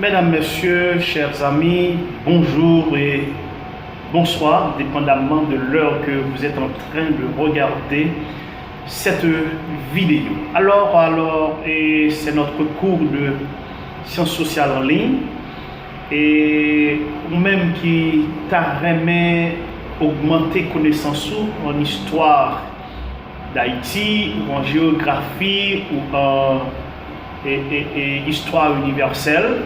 Mesdames, Messieurs, chers amis, bonjour et bonsoir, dépendamment de l'heure que vous êtes en train de regarder cette vidéo. Et c'est notre cours de sciences sociales en ligne. Et ou même qui t'a remis augmenter connaissance en histoire d'Haïti, ou en géographie, ou en histoire universelle.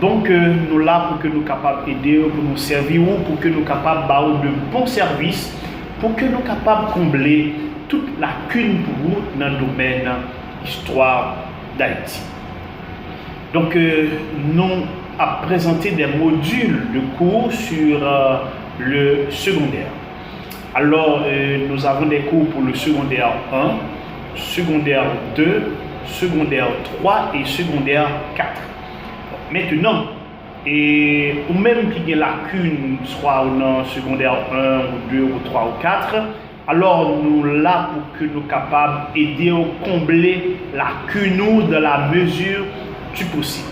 Donc nous là pour que nous capables d'aider, pour nous servir, pour que nous capables de bons services, pour que nous capables de combler toute lacune pour vous dans le domaine histoire d'Haïti. Donc nous avons présenté des modules de cours sur le secondaire. Alors nous avons des cours pour le secondaire 1, secondaire 2, secondaire 3 et secondaire 4. Maintenant, ou même qu'il y ait lacune, soit dans secondaire 1, ou 2, ou 3, ou 4, alors nous là pour que nous capables d'aider à combler la lacune de la mesure du possible.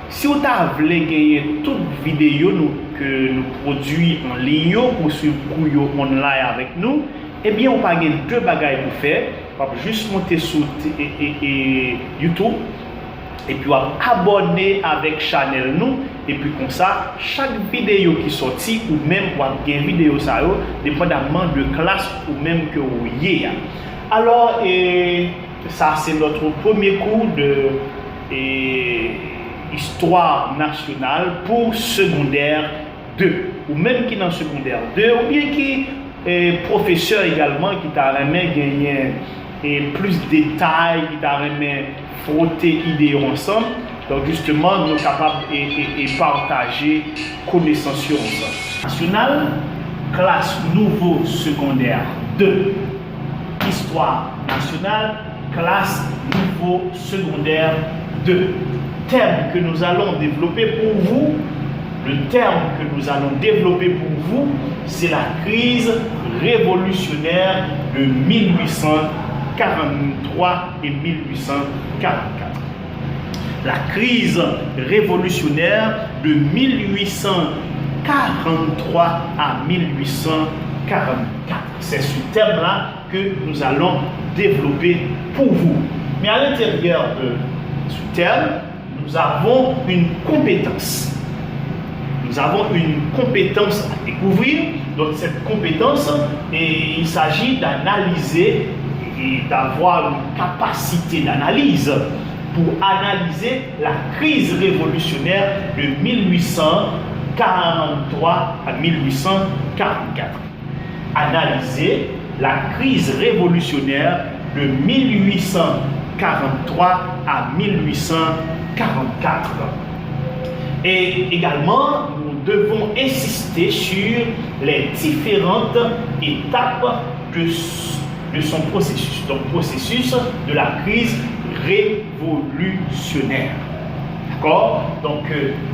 Si vous voulez gagner toute vidéo que nous produisons en ligne pour suivre cours online avec nous, eh bien, on va gagner deux bagages pour faire. On va juste monter sur YouTube et puis on va abonner avec chaîne nous. Et puis comme ça, chaque vidéo qui sortit ou même on va gagner vidéo ça, dépendamment de classe ou même que vous y. Alors, ça c'est notre premier cours de histoire nationale pour secondaire 2 ou même qui dans secondaire 2 ou bien qui professeur également qui t'a remis gagner plus de détails, qui t'a remis frotter idées ensemble. Donc justement nous sommes capables de partager connaissances ensemble. National, classe nouveau secondaire 2. Histoire nationale, classe nouveau secondaire 2. Thème que nous allons développer pour vous, le terme que nous allons développer pour vous, c'est la crise révolutionnaire de 1843 et 1844. La crise révolutionnaire de 1843 à 1844. C'est ce thème-là que nous allons développer pour vous. Mais à l'intérieur de ce thème, nous avons une compétence. Nous avons une compétence à découvrir. Donc cette compétence, il s'agit d'analyser et d'avoir une capacité d'analyse pour analyser la crise révolutionnaire de 1843 à 1844. Analyser la crise révolutionnaire de 1843 à 1844. Et également, nous devons insister sur les différentes étapes de son processus. Donc, processus de la crise révolutionnaire. D'accord? Donc,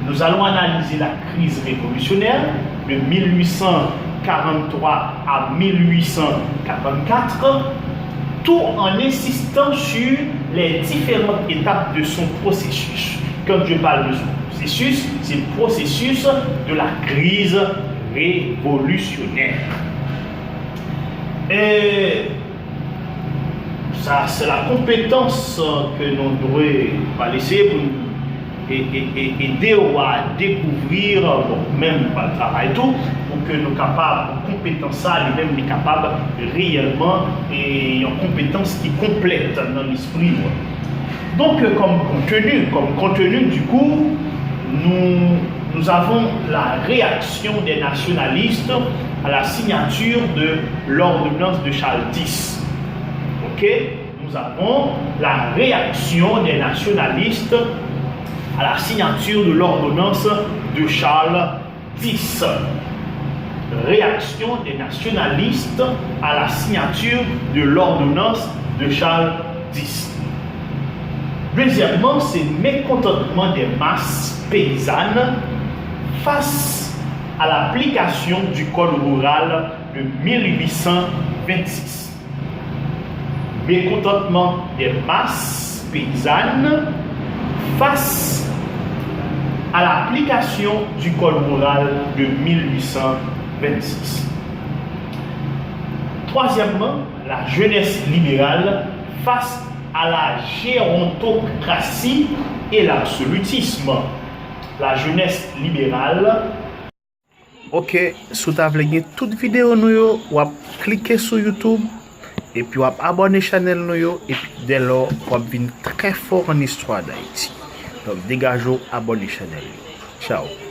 nous allons analyser la crise révolutionnaire de 1843 à 1844, tout en insistant sur les différentes étapes de son processus. Quand je parle de son processus, c'est le processus de la crise révolutionnaire. Et ça, c'est la compétence que nous devons laisser pour aider à découvrir, même par le travail tout, pour que nous capables, compétence ça, nous-mêmes, nous capables réellement, et une compétence qui complète dans l'esprit. Donc, comme contenu du cours, nous avons la réaction des nationalistes à la signature de l'ordonnance de Charles X. Ok? Nous avons la réaction des nationalistes à la signature de l'ordonnance de Charles X. Réaction des nationalistes à la signature de l'ordonnance de Charles X. Deuxièmement, c'est mécontentement des masses paysannes face à l'application du Code rural de 1826. Mécontentement des masses paysannes face à l'application du Code moral de 1826. Troisièmement, la jeunesse libérale face à la gérontocratie et l'absolutisme. La jeunesse libérale. Ok, si vous avez toute vidéo, vous cliquez sur YouTube et puis vous abonnez à la chaîne et puis dès lors, vous venir très fort en histoire d'Haïti. Donc, dégagez, abonnez à la chaîne. Ciao.